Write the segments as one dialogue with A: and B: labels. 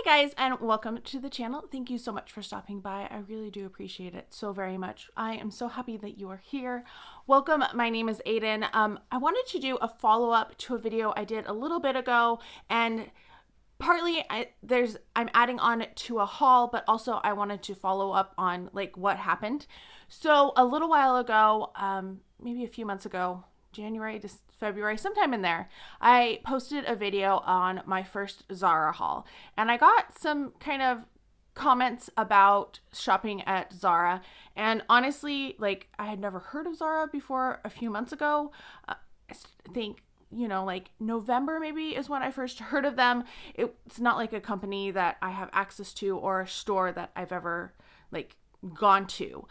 A: Hi guys, and welcome to the channel. Thank you so much for stopping by. I really do appreciate it so very much. I am so happy that you are here. Welcome. My name is Aiden. I wanted to do a follow-up to a video I did a little bit ago, and partly I'm adding on to a haul, but also I wanted to follow up on like what happened. So a little while ago, maybe a few months ago, January to February, sometime in there, I posted a video on my first Zara haul, and I got some kind of comments about shopping at Zara. And honestly, like, I had never heard of Zara before a few months ago. I think, like November maybe is when I first heard of them. It's not like a company that I have access to or a store that I've ever like gone to.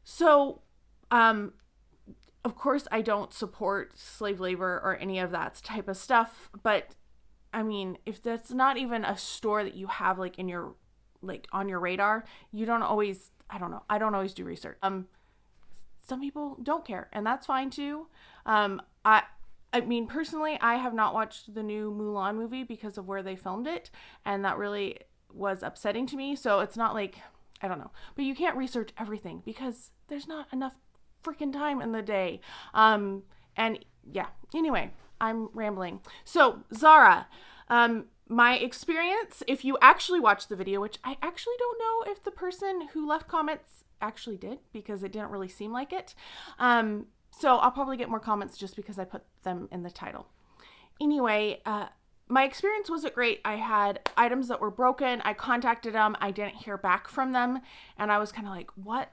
A: So, of course, I don't support slave labor or any of that type of stuff, but I mean, if that's not even a store that you have like in your, like on your radar, you don't always, I don't know, I don't always do research. Some people don't care, and that's fine too. I mean, personally, I have not watched the new Mulan movie because of where they filmed it, and that really was upsetting to me. So it's not like, I don't know, but you can't research everything because there's not enough freaking time in the day. And yeah, anyway, I'm rambling. So Zara, my experience, if you actually watched the video, which I actually don't know if the person who left comments actually did, because it didn't really seem like it. So I'll probably get more comments just because I put them in the title. Anyway, my experience wasn't great. I had items that were broken. I contacted them. I didn't hear back from them. And I was kind of like, what?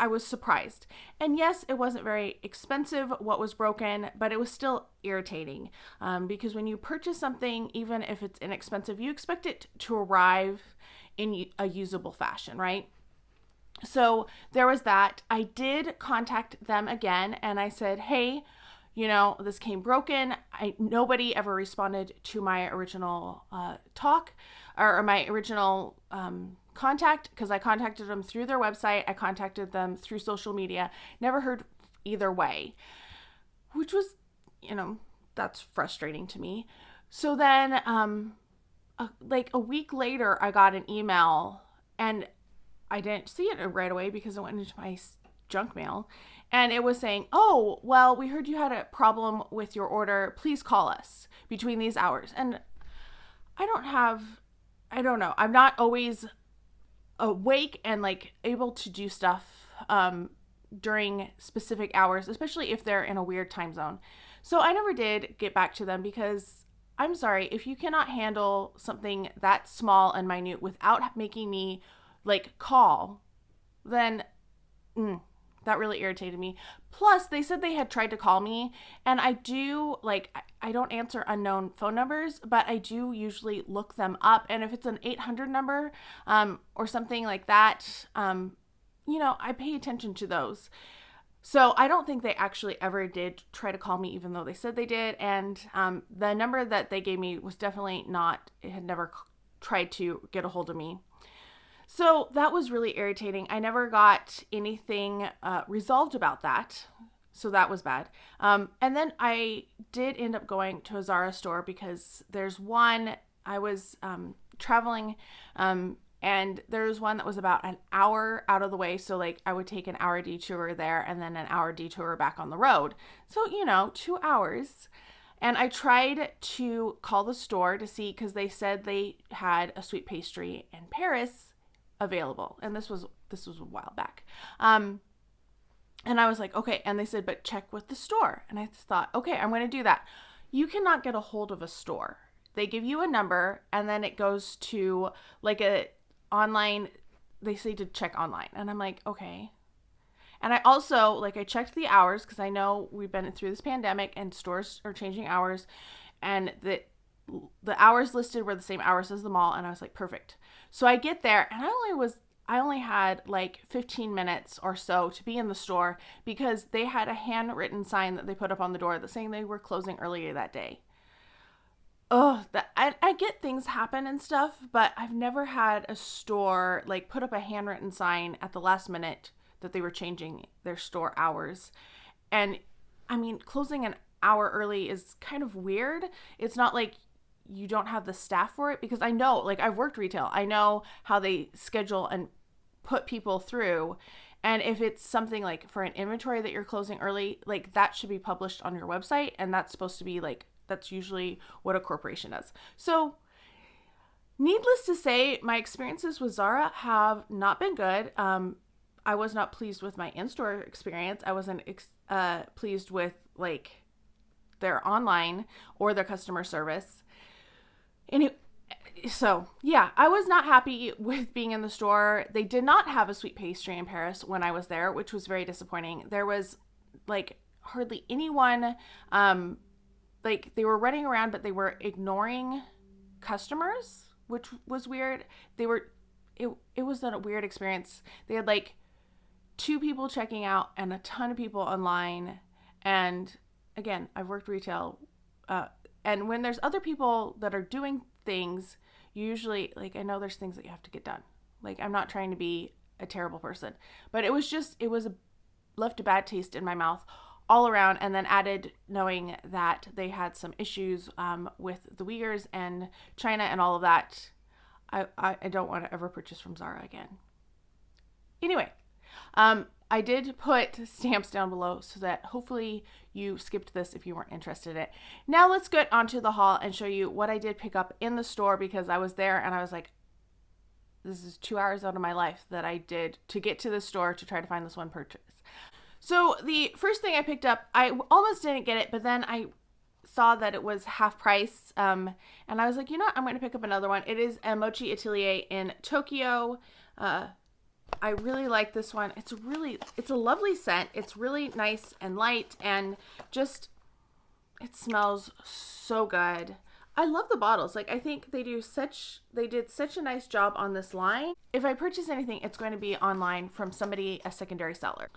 A: I was surprised. And yes, it wasn't very expensive what was broken, but it was still irritating because when you purchase something, even if it's inexpensive, you expect it to arrive in a usable fashion, right? So there was that. I did contact them again and I said, hey, this came broken. Nobody ever responded to my original talk or my original contact, because I contacted them through their website. I contacted them through social media. Never heard either way, which was, that's frustrating to me. So then, like a week later, I got an email, and I didn't see it right away because it went into my junk mail. And it was saying, oh, well, we heard you had a problem with your order. Please call us between these hours. And I don't know. I'm not always awake and like able to do stuff during specific hours, especially if they're in a weird time zone. So I never did get back to them because I'm sorry, if you cannot handle something that small and minute without making me like call, then that really irritated me. Plus, they said they had tried to call me, and I don't answer unknown phone numbers, but I do usually look them up. And if it's an 800 number or something like that, I pay attention to those. So I don't think they actually ever did try to call me, even though they said they did. And the number that they gave me was definitely not, it had never tried to get a hold of me. So that was really irritating. I never got anything resolved about that. So that was bad. And then I did end up going to a Zara store because there's one, I was traveling and there's one that was about an hour out of the way. So like I would take an hour detour there and then an hour detour back on the road. So, 2 hours. And I tried to call the store to see, because they said they had a sweet pastry in Paris available, and this was a while back, and I was like, okay, and they said, but check with the store, and I thought, okay, I'm going to do that. You cannot get a hold of a store. They give you a number, and then it goes to like a online, they say to check online, and I'm like, okay. And I also, I checked the hours, because I know we've been through this pandemic and stores are changing hours, and the hours listed were the same hours as the mall, and I was like, perfect. So I get there, and I only had like 15 minutes or so to be in the store because they had a handwritten sign that they put up on the door that saying they were closing earlier that day. I get things happen and stuff, but I've never had a store like put up a handwritten sign at the last minute that they were changing their store hours. And I mean, closing an hour early is kind of weird. It's not like you don't have the staff for it, because I know, like, I've worked retail. I know how they schedule and put people through. And if it's something like for an inventory that you're closing early, like that should be published on your website. And that's supposed to be like, that's usually what a corporation does. So needless to say, my experiences with Zara have not been good. I was not pleased with my in-store experience. I wasn't pleased with like their online or their customer service. So yeah, I was not happy with being in the store. They did not have a sweet pastry in Paris when I was there, which was very disappointing. There was like hardly anyone. Like they were running around, but they were ignoring customers, which was weird. It was a weird experience. They had like 2 people checking out and a ton of people online. And again, I've worked retail. And when there's other people that are doing things, you usually, like, I know there's things that you have to get done. Like, I'm not trying to be a terrible person, but it was left a bad taste in my mouth all around. And then added knowing that they had some issues with the Uyghurs and China and all of that. I don't want to ever purchase from Zara again. Anyway, I did put stamps down below so that hopefully you skipped this if you weren't interested in it. Now let's get onto the haul and show you what I did pick up in the store, because I was there and I was like, this is 2 hours out of my life that I did to get to the store to try to find this one purchase. So the first thing I picked up, I almost didn't get it, but then I saw that it was half price. And I was like, you know what? I'm going to pick up another one. It is a Mochi Atelier in Tokyo. I really like this one. It's a lovely scent. It's really nice and light, and just, it smells so good. I love the bottles. Like, I think they did such a nice job on this line. If I purchase anything, it's going to be online from somebody, a secondary seller.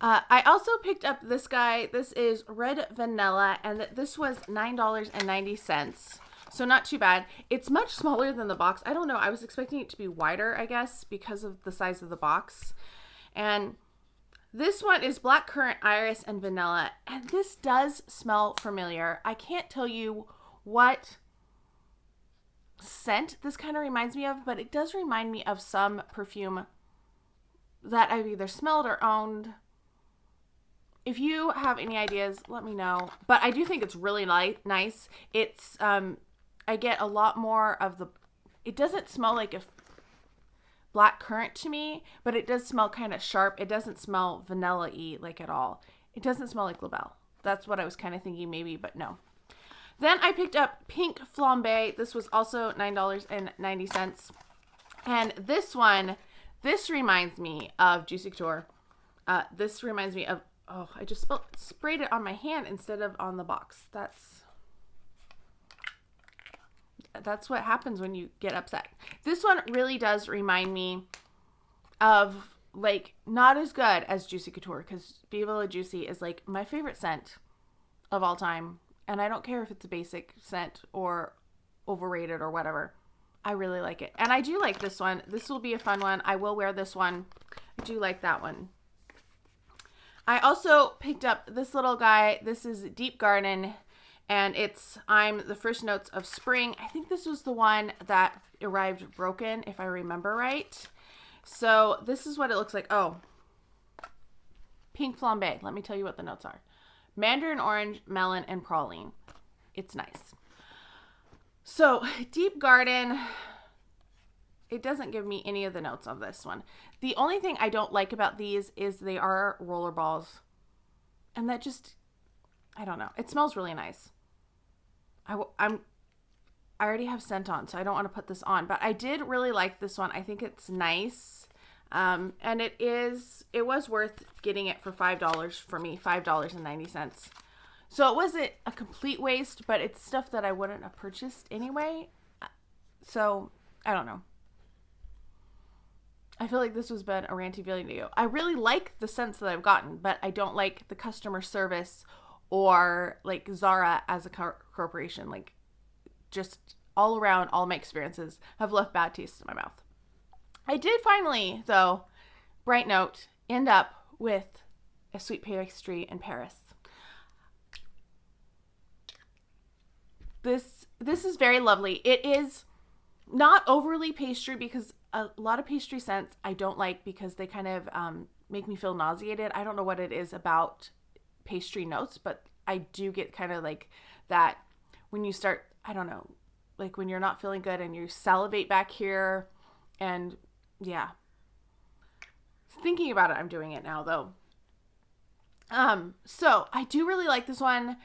A: I also picked up this guy. This is Red Vanilla, and this was $9.90. So not too bad. It's much smaller than the box. I don't know. I was expecting it to be wider, I guess, because of the size of the box. And this one is blackcurrant, iris, and vanilla. And this does smell familiar. I can't tell you what scent this kind of reminds me of, but it does remind me of some perfume that I've either smelled or owned. If you have any ideas, let me know. But I do think it's really nice. It's, I get a lot more of it doesn't smell like a black currant to me, but it does smell kind of sharp. It doesn't smell vanilla-y like at all. It doesn't smell like Labelle. That's what I was kind of thinking maybe, but no. Then I picked up Pink Flambe. This was also $9.90. And this reminds me of Juicy Couture. This reminds me of, oh, I just sprayed it on my hand instead of on the box. That's what happens when you get upset. This one really does remind me of, like, not as good as Juicy Couture, because Viva La Juicy is like my favorite scent of all time. And I don't care if it's a basic scent or overrated or whatever. I really like it. And I do like this one. This will be a fun one. I will wear this one. I do like that one. I also picked up this little guy. This is Deep Garden. And it's I'm the First Notes of Spring. I think this was the one that arrived broken, if I remember right. So this is what it looks like. Oh, Pink Flambe. Let me tell you what the notes are. Mandarin orange, melon, and praline. It's nice. So Deep Garden, it doesn't give me any of the notes of this one. The only thing I don't like about these is they are roller balls. And that just, I don't know. It smells really nice. I already have scent on, so I don't want to put this on. But I did really like this one. I think it's nice. And it was worth getting it for $5 for me, $5.90. So it wasn't a complete waste, but it's stuff that I wouldn't have purchased anyway. So I don't know. I feel like this has been a ranty video. I really like the scents that I've gotten, but I don't like the customer service or like Zara as a corporation. Like, just all around, all my experiences have left bad taste in my mouth. I did finally, though, bright note, end up with a sweet pastry in Paris. this is very lovely. It is not overly pastry because a lot of pastry scents I don't like because they kind of make me feel nauseated. I don't know what it is about pastry notes, but I do get kind of like that when you start, I don't know, like when you're not feeling good and you salivate back here. And yeah, thinking about it, I'm doing it now though. So I do really like this one.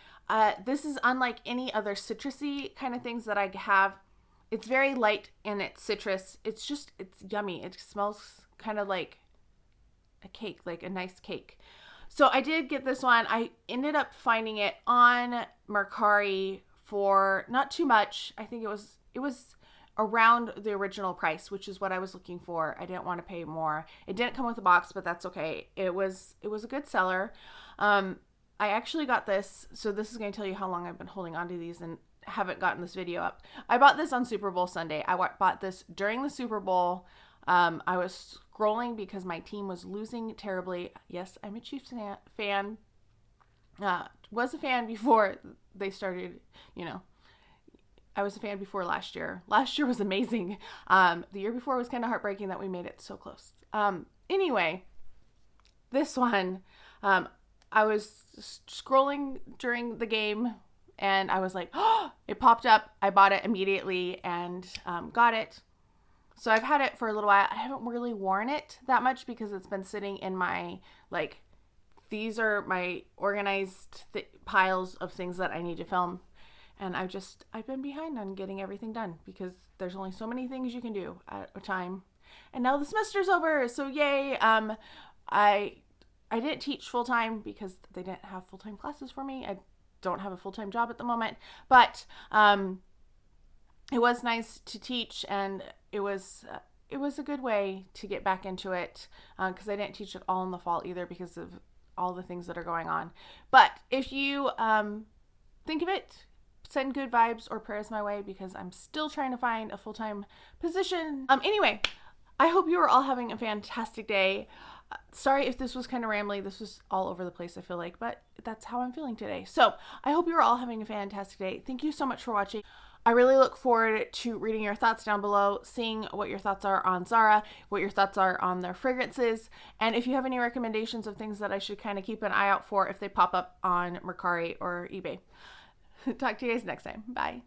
A: This is unlike any other citrusy kind of things that I have. It's very light and it's citrus. It's yummy. It smells kind of like a cake, like a nice cake. So I did get this one. I ended up finding it on Mercari for not too much. I think it was around the original price, which is what I was looking for. I didn't want to pay more. It didn't come with a box, but that's okay. It was a good seller. I actually got this, so this is going to tell you how long I've been holding on to these and haven't gotten this video up. I bought this on Super Bowl Sunday. I bought this during the Super Bowl. I was scrolling because my team was losing terribly. Yes, I'm a Chiefs fan. Was a fan before they started, I was a fan before last year. Last year was amazing. The year before was kind of heartbreaking that we made it so close. Anyway, this one, I was scrolling during the game and I was like, oh, it popped up. I bought it immediately and got it. So I've had it for a little while. I haven't really worn it that much because it's been sitting in my, these are my organized piles of things that I need to film. And I've been behind on getting everything done because there's only so many things you can do at a time. And now the semester's over, so yay. I didn't teach full-time because they didn't have full-time classes for me. I don't have a full-time job at the moment, but it was nice to teach, and it was a good way to get back into it because I didn't teach it all in the fall either because of all the things that are going on. But if you think of it, send good vibes or prayers my way because I'm still trying to find a full-time position. Anyway, I hope you are all having a fantastic day. Sorry if this was kind of rambly. This was all over the place, I feel like, but that's how I'm feeling today. So I hope you are all having a fantastic day. Thank you so much for watching. I really look forward to reading your thoughts down below, seeing what your thoughts are on Zara, what your thoughts are on their fragrances, and if you have any recommendations of things that I should kind of keep an eye out for if they pop up on Mercari or eBay. Talk to you guys next time. Bye.